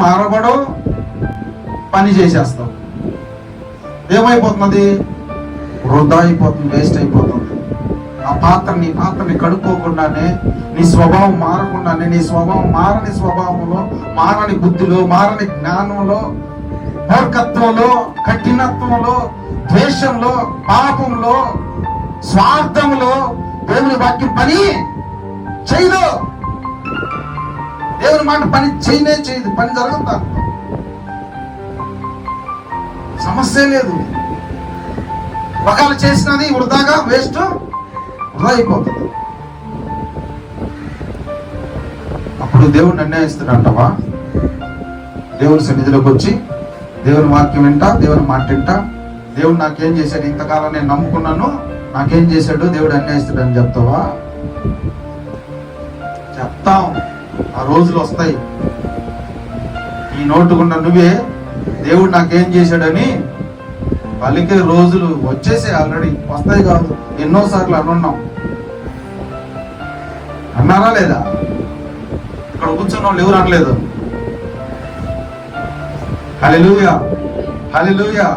మారబడో పని చేసేస్తాం, ఏమైపోతున్నది? వృధా అయిపోతుంది, వేస్ట్ అయిపోతుంది. ఆ పాత్రని కడుక్కోకుండానే, నీ స్వభావం మారకుండానే, నీ స్వభావం మారని స్వభావంలో, మారని బుద్ధిలో, మారని జ్ఞానంలో, మూర్ఖత్వంలో, కఠినత్వంలో, ద్వేషంలో, పాపంలో, స్వార్థంలో దేవుని వాక్యం పని చేయదు. దేవుని మాట పని చేయదు, పని జరగదు. సమస్య లేదు. ఒకవేళ చేసినది వృధాగా వృధా అయిపోతుంది. అప్పుడు దేవుడు నిర్ణయిస్తున్నాడంటవా? దేవుని సన్నిధిలోకి వచ్చి దేవుని వాక్యం వింటా, దేవుని మాట వింటా, దేవుడు నాకేం చేశాడు, ఇంతకాలం నేను నమ్ముకున్నాను, నాకేం చేశాడు, దేవుడు అన్యాయిస్తాడు అని చెప్తావా? చెప్తాం. ఆ రోజులు వస్తాయి. ఈ నోటుకున్న నువ్వే దేవుడు నాకేం చేశాడని పలికే రోజులు వచ్చేసే, ఆల్రెడీ వస్తాయి. కాదు, ఎన్నోసార్లు అనున్నాం. అన్నారా లేదా? ఇక్కడ కూర్చున్న వాళ్ళు ఎవరు అనలేదు. హల్లెలూయా, హల్లెలూయా.